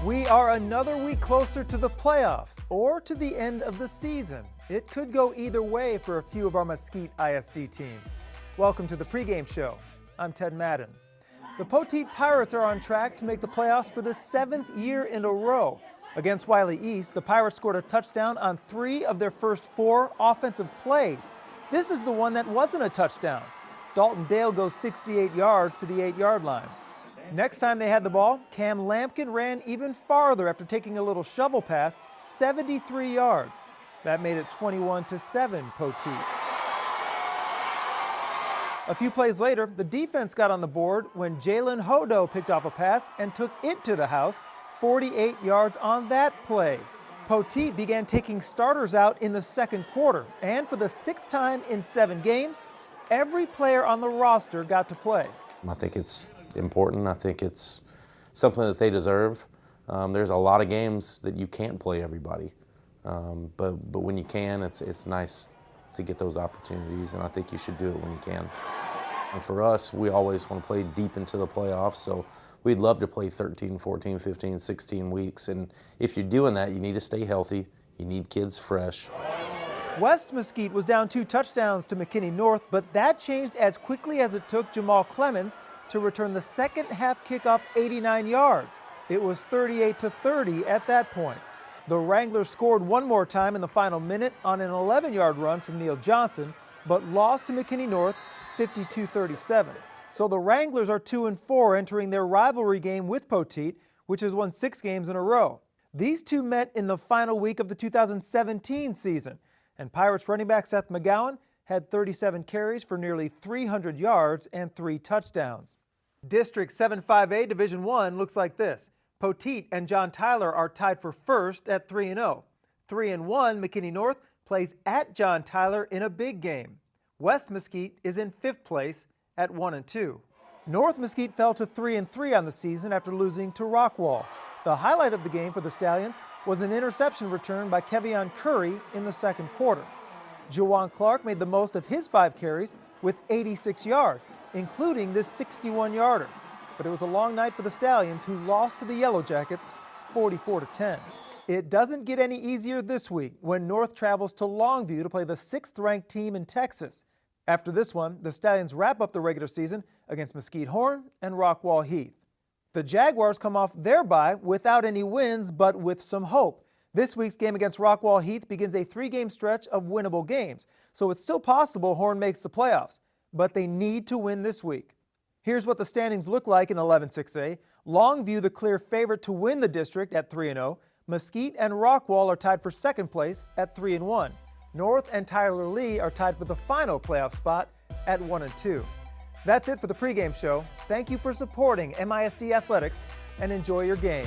We are another week closer to the playoffs or to the end of the season. It could go either way for a few of our Mesquite ISD teams. Welcome to the pregame show. I'm Ted Madden. The Poteet Pirates are on track to make the playoffs for the 7th year in a row. Against Wiley East, the Pirates scored a touchdown on 3 of their first 4 offensive plays. This is the one that wasn't a touchdown. Dalton Dale goes 68 yards to the 8-yard line. Next time they had the ball, Cam Lampkin ran even farther after taking a little shovel pass, 73 yards. That made it 21-7 Poteet. A few plays later, the defense got on the board when Jalen Hodo picked off a pass and took it to the house, 48 yards on that play. Poteet began taking starters out in the second quarter, and for the 6th time in 7 games, every player on the roster got to play. I think it's important. I think it's something that they deserve. There's a lot of games that you can't play everybody, but when you can, it's nice to get those opportunities, and I think you should do it when you can. And for us, we always want to play deep into the playoffs, so we'd love to play 13, 14, 15, 16 weeks, and if you're doing that, you need to stay healthy. You need kids fresh. West Mesquite was down 2 touchdowns to McKinney North, but that changed as quickly as it took Jamal Clemens to return the second half kickoff 89 yards. It was 38-30 at that point. The Wranglers scored one more time in the final minute on an 11-yard run from Neil Johnson, but lost to McKinney North 52-37. So the Wranglers are 2-4 entering their rivalry game with Poteet, which has won 6 games in a row. These two met in the final week of the 2017 season, and Pirates running back Seth McGowan had 37 carries for nearly 300 yards and 3 touchdowns. District 7-5A Division I looks like this. Poteet and John Tyler are tied for first at 3-0. 3-1 McKinney North plays at John Tyler in a big game. West Mesquite is in 5th place at 1-2. North Mesquite fell to 3-3 on the season after losing to Rockwall. The highlight of the game for the Stallions was an interception return by Kevion Curry in the second quarter. Juwan Clark made the most of his 5 carries with 86 yards, including this 61-yarder. But it was a long night for the Stallions, who lost to the Yellow Jackets 44-10. It doesn't get any easier this week when North travels to Longview to play the 6th-ranked team in Texas. After this one, the Stallions wrap up the regular season against Mesquite Horn and Rockwall Heath. The Jaguars come off their bye without any wins, but with some hope. This week's game against Rockwall Heath begins a 3-game stretch of winnable games, so it's still possible Horn makes the playoffs, but they need to win this week. Here's what the standings look like in 11-6A. Longview, the clear favorite to win the district at 3-0. Mesquite and Rockwall are tied for 2nd place at 3-1. North and Tyler Lee are tied for the final playoff spot at 1-2. That's it for the pregame show. Thank you for supporting MISD Athletics, and enjoy your game.